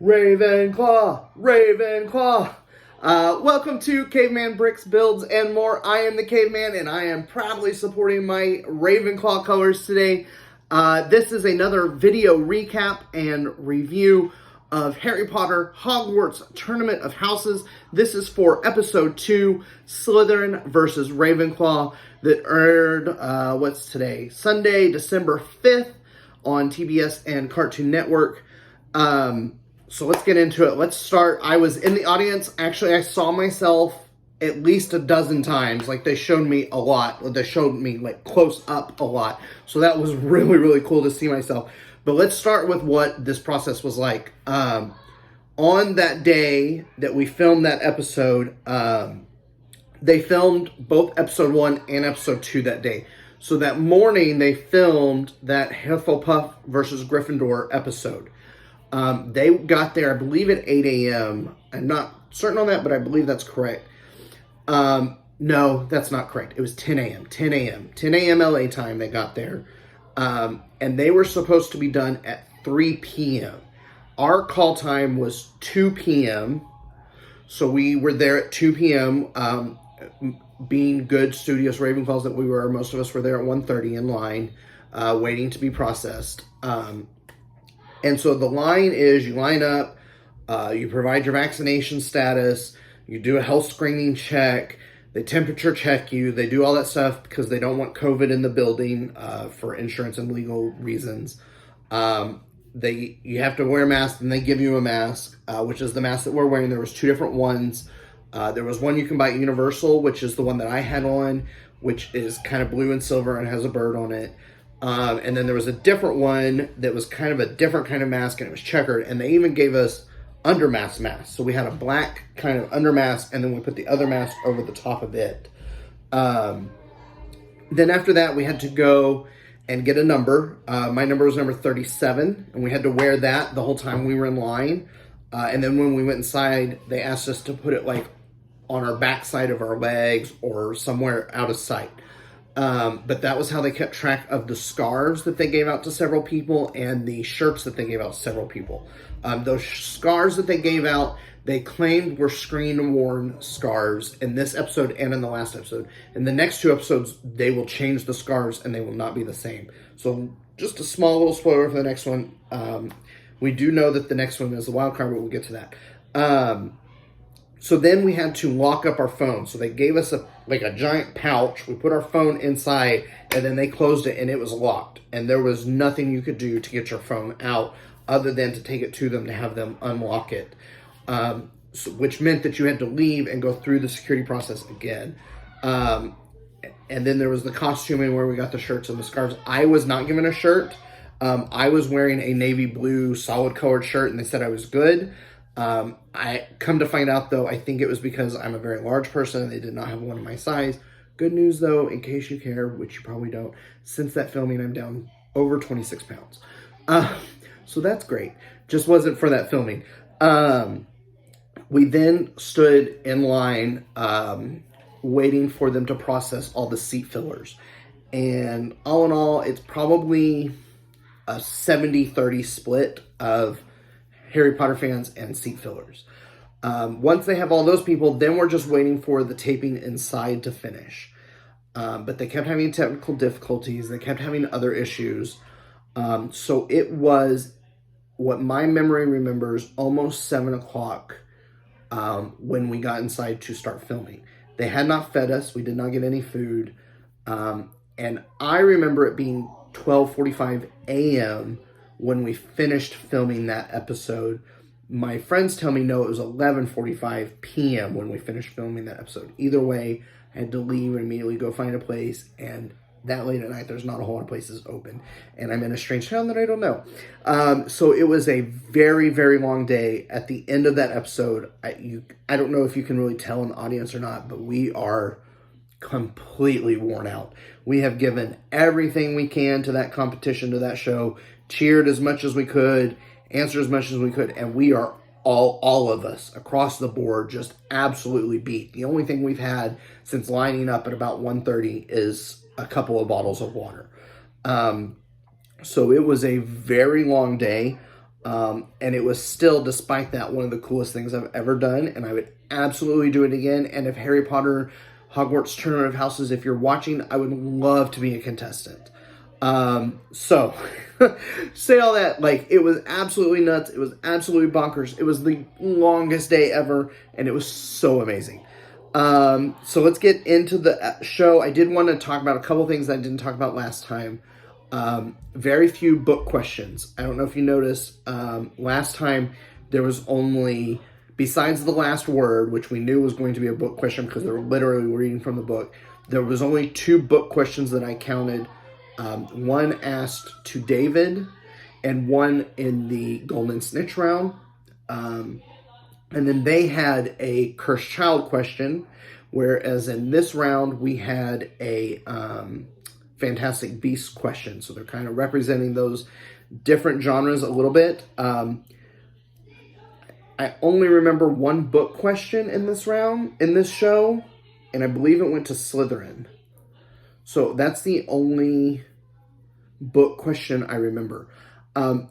Ravenclaw, Ravenclaw. Welcome to Caveman Bricks, Builds, and More. I am the Caveman, and I am proudly supporting my Ravenclaw colors today. This is another video recap and review of Harry Potter Hogwarts Tournament of Houses. This is for episode 2, Slytherin versus Ravenclaw, that aired, what's today? Sunday, December 5th on TBS and Cartoon Network. So let's get into it. Let's start. I was in the audience. Actually, I saw myself at least a dozen times. Like, they showed me a lot. They showed me, like, close up a lot. So that was really, really cool to see myself. But let's start with what this process was like. On that day that we filmed that episode, they filmed both episode 1 and episode 2 that day. So that morning, they filmed that Hufflepuff versus Gryffindor episode. They got there, I believe, at 8 a.m. I'm not certain on that, but I believe that's correct. No, that's not correct. It was 10 a.m. 10 a.m. 10 a.m. LA time they got there. And they were supposed to be done at 3 p.m. Our call time was 2 p.m. So we were there at 2 p.m. Being good, studious Ravenclaws that we were, most of us were there at 1:30 in line, waiting to be processed. And so the line is, you line up, you provide your vaccination status, you do a health screening check, they temperature check you, they do all that stuff because they don't want COVID in the building for insurance and legal reasons. You have to wear a mask, and they give you a mask, which is the mask that we're wearing. There was 2 different ones. There was one you can buy at Universal, which is the one that I had on, which is kind of blue and silver and has a bird on it. And then there was a different one that was kind of a different kind of mask, and it was checkered, and they even gave us undermask masks. So we had a black kind of undermask, and then we put the other mask over the top of it. Then after that, we had to go and get a number. My number was number 37, and we had to wear that the whole time we were in line. And then when we went inside, they asked us to put it like on our backside of our legs or somewhere out of sight. But that was how they kept track of the scarves that they gave out to several people and the shirts that they gave out to several people. Those scarves that they gave out, they claimed were screen-worn scarves in this episode and in the last episode. In the next 2 episodes, they will change the scarves and they will not be the same. So just a small little spoiler for the next one. We do know that the next one is the wild card, but we'll get to that. So then we had to lock up our phone. So they gave us a giant pouch. We put our phone inside, and then they closed it, and it was locked. And there was nothing you could do to get your phone out other than to take it to them to have them unlock it, which meant that you had to leave and go through the security process again. And then there was the costuming where we got the shirts and the scarves. I was not given a shirt. I was wearing a navy blue solid colored shirt, and they said I was good. I come to find out, though, I think it was because I'm a very large person and they did not have one of my size. Good news, though, in case you care, which you probably don't, since that filming, I'm down over 26 pounds. So that's great. Just wasn't for that filming. We then stood in line, waiting for them to process all the seat fillers. And all in all, it's probably a 70-30 split of Harry Potter fans and seat fillers. Once they have all those people, then we're just waiting for the taping inside to finish. But they kept having technical difficulties. They kept having other issues. So it was, what my memory remembers, almost 7 o'clock when we got inside to start filming. They had not fed us. We did not get any food. And I remember it being 12:45 a.m. when we finished filming that episode. My friends tell me no, it was 11:45 p.m. when we finished filming that episode. Either way, I had to leave and immediately go find a place, and that late at night, there's not a whole lot of places open, and I'm in a strange town that I don't know. So it was a very, very long day. At the end of that episode, I don't know if you can really tell an audience or not, but we are completely worn out. We have given everything we can to that competition, to that show, cheered as much as we could, answered as much as we could, and we are all of us across the board just absolutely beat. The only thing we've had since lining up at about 1:30 is a couple of bottles of water. So it was a very long day. And it was still, despite that, one of the coolest things I've ever done, and I would absolutely do it again. And if Harry Potter Hogwarts Tournament of Houses, if you're watching, I would love to be a contestant. So say all that, like, it was absolutely nuts. It was absolutely bonkers. It was the longest day ever, and it was so amazing. So let's get into the show. I did want to talk about a couple things that I didn't talk about last time. Very few book questions. I don't know if you noticed, last time there was only, besides the last word, which we knew was going to be a book question because they were literally reading from the book, there was only 2 book questions that I counted. One asked to David and one in the Golden Snitch round. And then they had a Cursed Child question, whereas in this round we had a Fantastic Beasts question. So they're kind of representing those different genres a little bit. I only remember one book question in this round, in this show, and I believe it went to Slytherin. So that's the only book question I remember.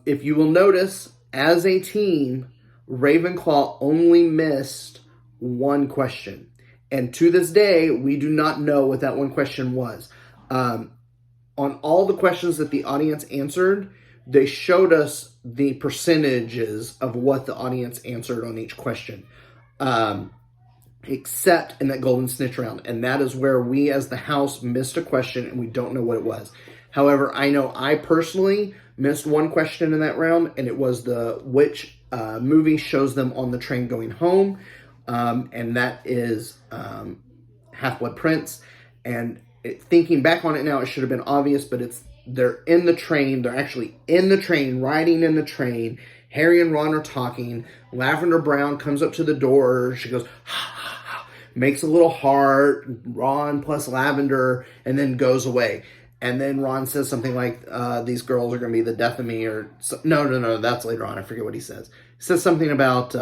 If you will notice, as a team, Ravenclaw only missed one question. And to this day, we do not know what that one question was. On all the questions that the audience answered, they showed us the percentages of what the audience answered on each question. Except in that Golden Snitch round. And that is where we as the house missed a question and we don't know what it was. However, I know I personally missed one question in that round, and it was which movie shows them on the train going home. And that is Half-Blood Prince. And thinking back on it now, it should have been obvious, but they're in the train. They're actually in the train, riding in the train. Harry and Ron are talking. Lavender Brown comes up to the door. She goes, makes a little heart, Ron plus Lavender, and then goes away. And then Ron says something like, these girls are going to be the death of me, or no, that's later on. I forget what he says. He says something about,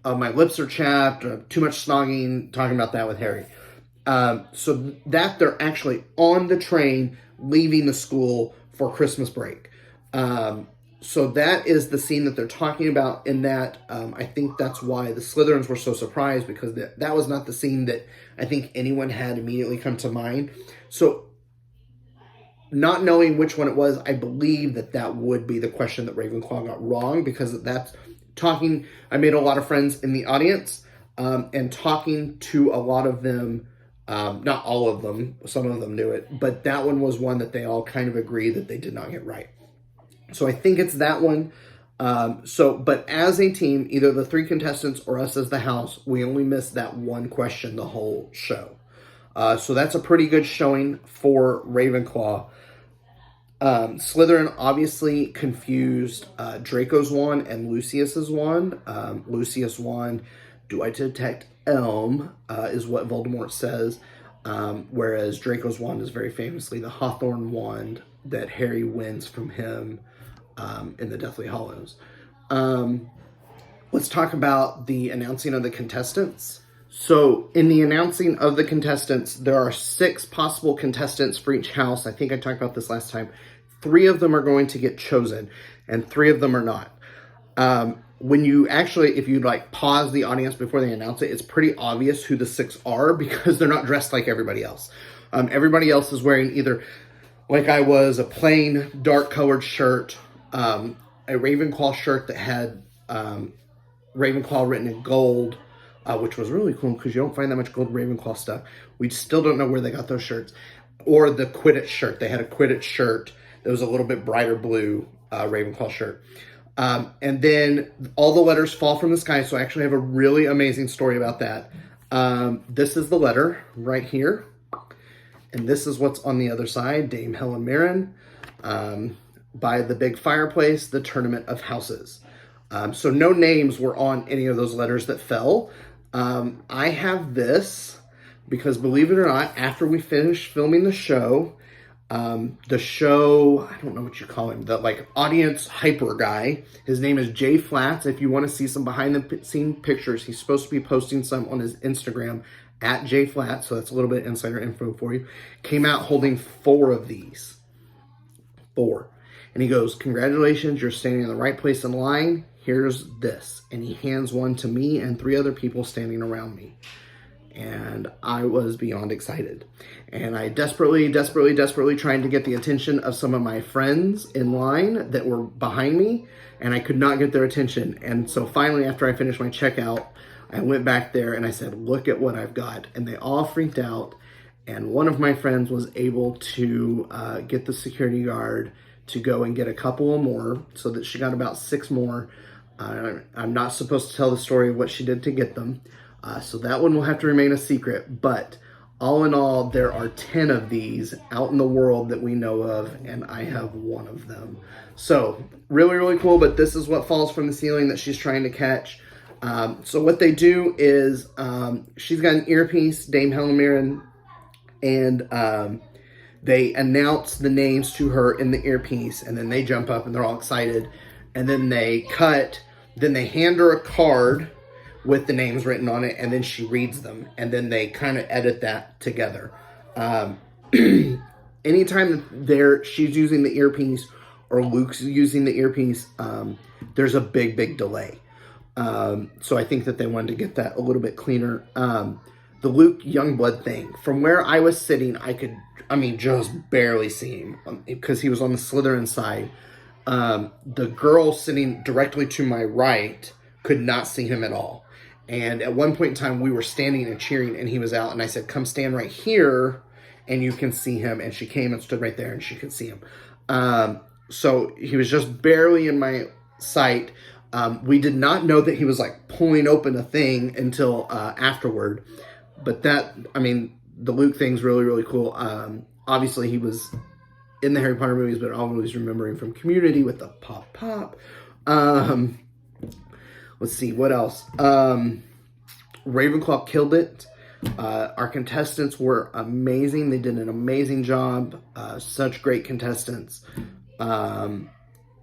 my lips are chapped, or too much snogging, talking about that with Harry. So that they're actually on the train leaving the school for Christmas break. So that is the scene that they're talking about in that. I think that's why the Slytherins were so surprised, because that was not the scene that I think anyone had immediately come to mind. So not knowing which one it was, I believe that would be the question that Ravenclaw got wrong, because that's talking. I made a lot of friends in the audience, and talking to a lot of them, not all of them, some of them knew it, but that one was one that they all kind of agree that they did not get right. So I think it's that one. But as a team, either the 3 contestants or us as the house, we only missed that one question the whole show. So that's a pretty good showing for Ravenclaw. Slytherin obviously confused Draco's wand and Lucius's wand. Lucius' wand, do I detect Elm, is what Voldemort says. Whereas Draco's wand is very famously the Hawthorn wand that Harry wins from him in the Deathly Hallows. Let's talk about the announcing of the contestants. So in the announcing of the contestants, there are 6 possible contestants for each house. I think I talked about this last time. 3 of them are going to get chosen, and 3 of them are not. When you actually, if you like pause the audience before they announce it, it's pretty obvious who the 6 are, because they're not dressed like everybody else. Everybody else is wearing either, like I was, a plain dark colored shirt, a Ravenclaw shirt that had Ravenclaw written in gold, which was really cool because you don't find that much gold Ravenclaw stuff. We still don't know where they got those shirts. Or the Quidditch shirt. They had a Quidditch shirt that was a little bit brighter blue Ravenclaw shirt. And then all the letters fall from the sky, so I actually have a really amazing story about that. This is the letter right here. And this is what's on the other side. Dame Helen Mirren. By the big fireplace, the Tournament of Houses. So no names were on any of those letters that fell. I have this because, believe it or not, after we finished filming the show, I don't know what you call him, the like audience hyper guy, his name is Jay Flats. If you want to see some behind the scene pictures, he's supposed to be posting some on his Instagram at Jay Flats, so that's a little bit insider info for you. Came out holding 4 of these. 4. And he goes, congratulations, you're standing in the right place in line. Here's this. And he hands one to me and 3 other people standing around me. And I was beyond excited. And I desperately trying to get the attention of some of my friends in line that were behind me, and I could not get their attention. And so finally, after I finished my checkout, I went back there and I said, look at what I've got. And they all freaked out. And one of my friends was able to get the security guard to go and get a couple more, so that she got about 6 more. I'm not supposed to tell the story of what she did to get them. So that one will have to remain a secret. But all in all, there are 10 of these out in the world that we know of, and I have one of them. So really cool, but this is what falls from the ceiling that she's trying to catch. So what they do is she's got an earpiece, Dame Helen Mirren, and they announce the names to her in the earpiece, and then they jump up and they're all excited. And then they cut, then they hand her a card with the names written on it, and then she reads them, and then they kind of edit that together. Anytime she's using the earpiece or Luke's using the earpiece, there's a big delay. So I think that they wanted to get that a little bit cleaner. The Luke Youngblood thing, from where I was sitting, I could, just barely see him because he was on the Slytherin side. The girl sitting directly to my right could not see him at all. And at one point in time, we were standing and cheering, and he was out. And I said, come stand right here, and you can see him. And she came and stood right there, and she could see him. So he was just barely in my sight. We did not know that he was, pulling open a thing until afterward. But the Luke thing's really cool. Obviously, he was in the Harry Potter movies, but I always remember him from Community with the pop. Let's see, what else? Ravenclaw killed it. Our contestants were amazing. They did an amazing job. Such great contestants.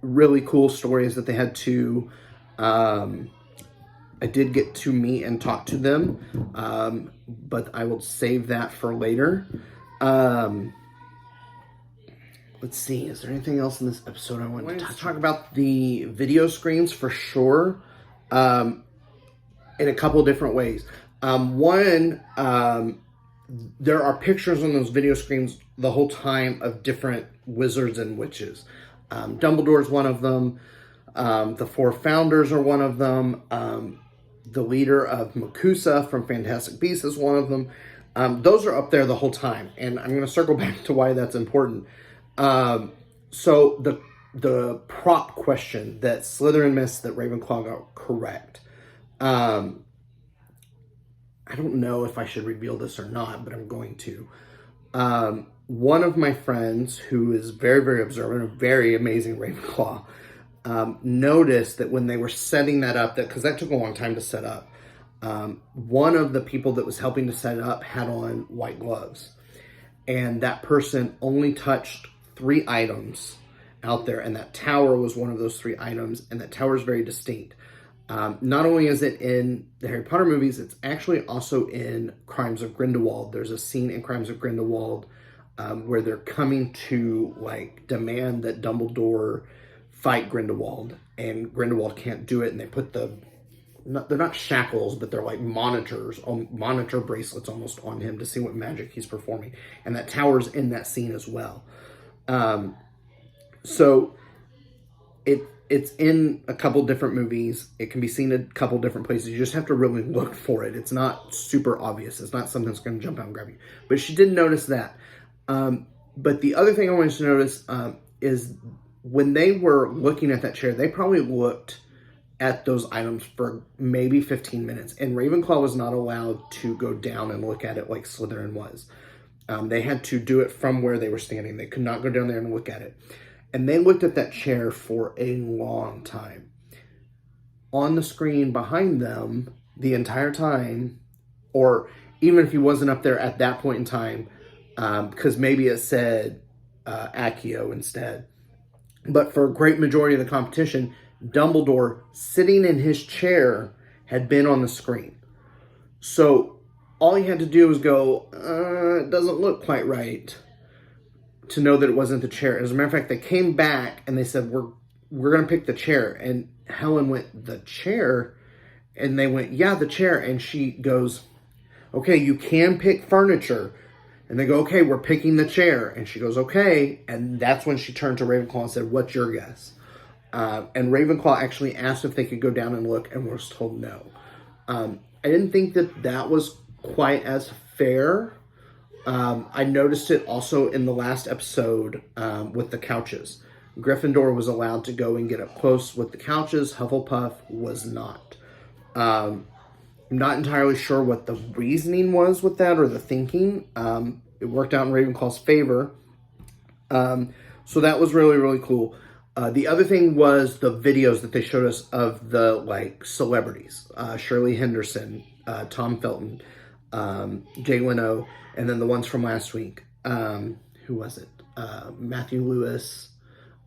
Really cool stories that they had to... I did get to meet and talk to them, but I will save that for later. Let's see, is there anything else in this episode I want to talk about? The video screens for sure. In a couple different ways. One, there are pictures on those video screens the whole time of different wizards and witches. Dumbledore's one of them. The 4 founders are one of them. The leader of Makusa from Fantastic Beasts is one of them. Those are up there the whole time. And I'm going to circle back to why that's important. So the prop question that Slytherin missed that Ravenclaw got correct. I don't know if I should reveal this or not, but I'm going to. One of my friends, who is very observant, a very amazing Ravenclaw, noticed that when they were setting that up, because that took a long time to set up, one of the people that was helping to set it up had on white gloves. And that person only touched 3 items out there, and that tower was one of those 3 items, and that tower is very distinct. Not only is it in the Harry Potter movies, it's actually also in Crimes of Grindelwald. There's a scene in Crimes of Grindelwald where they're coming to demand that Dumbledore fight Grindelwald, and Grindelwald can't do it, and they put they're not shackles, but they're monitor bracelets almost on him to see what magic he's performing. And that tower's in that scene as well. So it's in a couple different movies. It can be seen a couple different places. You just have to really look for it. It's not super obvious. It's not something that's going to jump out and grab you. But she did notice that. But the other thing I wanted to notice is when they were looking at that chair, they probably looked at those items for maybe 15 minutes. And Ravenclaw was not allowed to go down and look at it like Slytherin was. They had to do it from where they were standing. They could not go down there and look at it. And they looked at that chair for a long time. On the screen behind them, the entire time, or even if he wasn't up there at that point in time, because maybe it said Accio instead. But for a great majority of the competition, Dumbledore, sitting in his chair, had been on the screen. So all he had to do was go, it doesn't look quite right, to know that it wasn't the chair. As a matter of fact, they came back and they said, we're going to pick the chair. And Helen went, the chair? And they went, yeah, the chair. And she goes, okay, you can pick furniture. And they go, okay, we're picking the chair. And she goes, okay. And that's when she turned to Ravenclaw and said, what's your guess? And Ravenclaw actually asked if they could go down and look and was told no. I didn't think that was quite as fair. I noticed it also in the last episode with the couches. Gryffindor was allowed to go and get up close with the couches. Hufflepuff was not. I'm not entirely sure what the reasoning was with that or the thinking. It worked out in Ravenclaw's favor. So that was really, really cool. The other thing was the videos that they showed us of the, like, celebrities. Shirley Henderson, Tom Felton, Jay Leno, and then the ones from last week. Who was it? Matthew Lewis,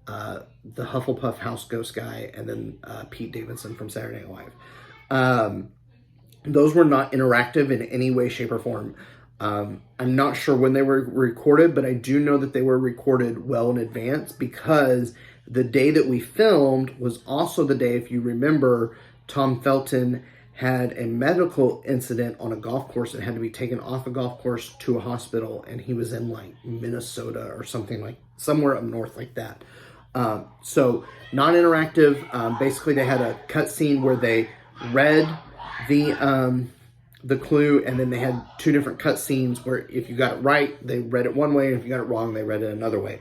the Hufflepuff house ghost guy, and then Pete Davidson from Saturday Night Live. Those were not interactive in any way, shape, or form. I'm not sure when they were recorded, but I do know that they were recorded well in advance because the day that we filmed was also the day, if you remember, Tom Felton had a medical incident on a golf course and had to be taken off a golf course to a hospital, and he was in, like, Minnesota or something, like somewhere up north like that. So non-interactive. Basically, they had a cut scene where they read the clue, and then they had two different cut scenes where if you got it right, they read it one way, and if you got it wrong, they read it another way.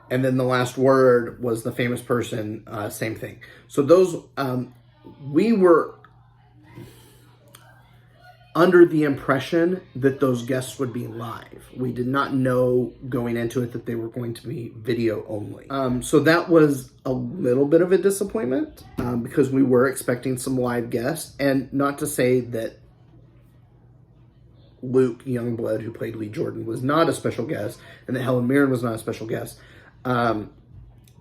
And then the last word was the famous person, same thing. So those, we were under the impression that those guests would be live. We did not know going into it that they were going to be video only. So that was a little bit of a disappointment because we were expecting some live guests. And not to say that Luke Youngblood, who played Lee Jordan, was not a special guest, and that Helen Mirren was not a special guest.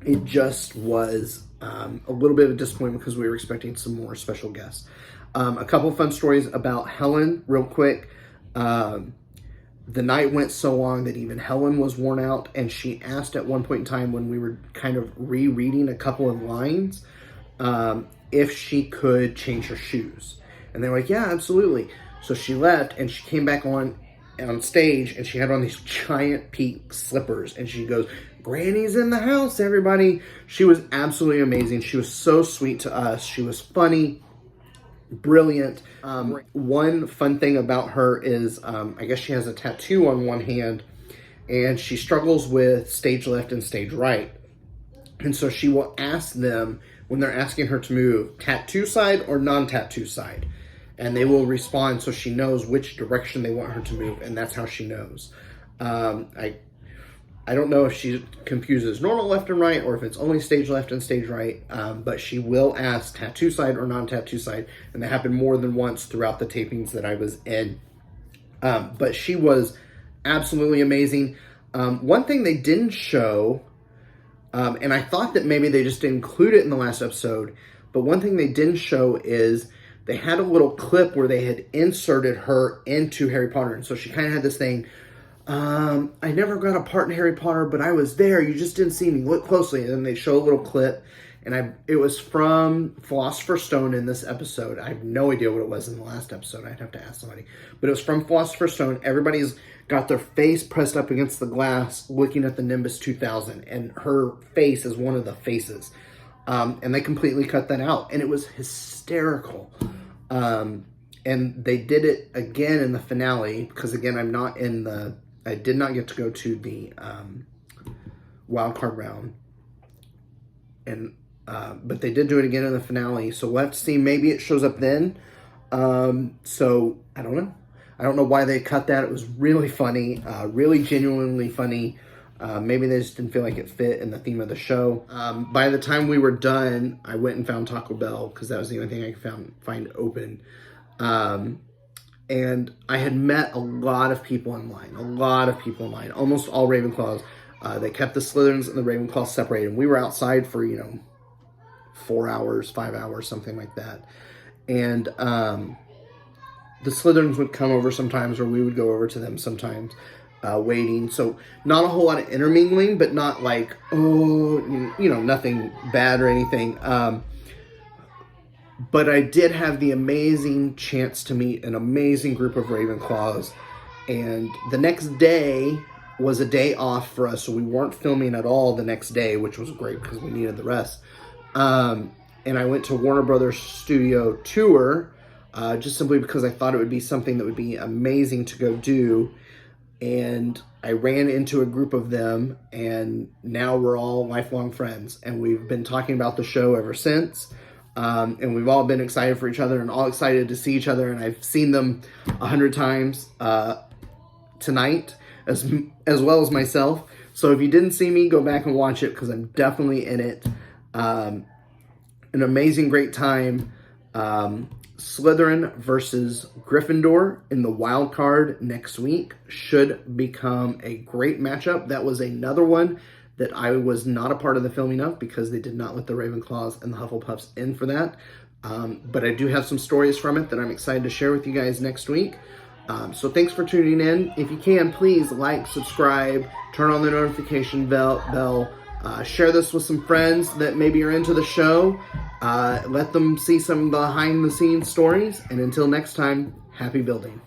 It just was a little bit of a disappointment because we were expecting some more special guests. A couple of fun stories about Helen, real quick. The night went so long that even Helen was worn out, and she asked at one point in time when we were kind of rereading a couple of lines if she could change her shoes. And they were like, yeah, absolutely. So she left, and she came back on stage, and she had on these giant pink slippers, and she goes, Granny's in the house, everybody. She was absolutely amazing. She was so sweet to us. She was funny, brilliant. One fun thing about her is, I guess she has a tattoo on one hand, and she struggles with stage left and stage right. And so she will ask them, when they're asking her to move, tattoo side or non-tattoo side. And they will respond so she knows which direction they want her to move, and that's how she knows. I don't know if she confuses normal left and right or if it's only stage left and stage right, but she will ask tattoo side or non-tattoo side, and that happened more than once throughout the tapings that I was in. But she was absolutely amazing. One thing they didn't show, and I thought that maybe they just didn't include it in the last episode, but one thing they didn't show is they had a little clip where they had inserted her into Harry Potter. And so she kind of had this thing, I never got a part in Harry Potter, but I was there. You just didn't see me. Look closely. And then they show a little clip. And it was from Philosopher's Stone in this episode. I have no idea what it was in the last episode. I'd have to ask somebody. But it was from Philosopher's Stone. Everybody's got their face pressed up against the glass looking at the Nimbus 2000. And her face is one of the faces. And they completely cut that out. And it was hysterical. And they did it again in the finale. Because again, I did not get to go to the wild card round. But they did do it again in the finale. So we'll have to see. Maybe it shows up then. So I don't know. I don't know why they cut that. It was really funny. Really genuinely funny. Maybe they just didn't feel like it fit in the theme of the show. By the time we were done, I went and found Taco Bell because that was the only thing I could find open. And I had met a lot of people in line. Almost all Ravenclaws. They kept the Slytherins and the Ravenclaws separated. And we were outside for, 4 hours, 5 hours, something like that. And the Slytherins would come over sometimes, or we would go over to them sometimes, waiting. So not a whole lot of intermingling, but not like, oh, nothing bad or anything. But I did have the amazing chance to meet an amazing group of Ravenclaws. And the next day was a day off for us, so we weren't filming at all the next day, which was great because we needed the rest. And I went to Warner Brothers Studio tour, just simply because I thought it would be something that would be amazing to go do. And I ran into a group of them, and now we're all lifelong friends. And we've been talking about the show ever since. And we've all been excited for each other and all excited to see each other. And I've seen them 100 times tonight, as well as myself. So if you didn't see me, go back and watch it because I'm definitely in it. An amazing, great time. Slytherin versus Gryffindor in the wild card next week should become a great matchup. That was another one that I was not a part of the filming of because they did not let the Ravenclaws and the Hufflepuffs in for that. But I do have some stories from it that I'm excited to share with you guys next week. So thanks for tuning in. If you can, please like, subscribe, turn on the notification bell. Share this with some friends that maybe are into the show. Let them see some behind-the-scenes stories. And until next time, happy building.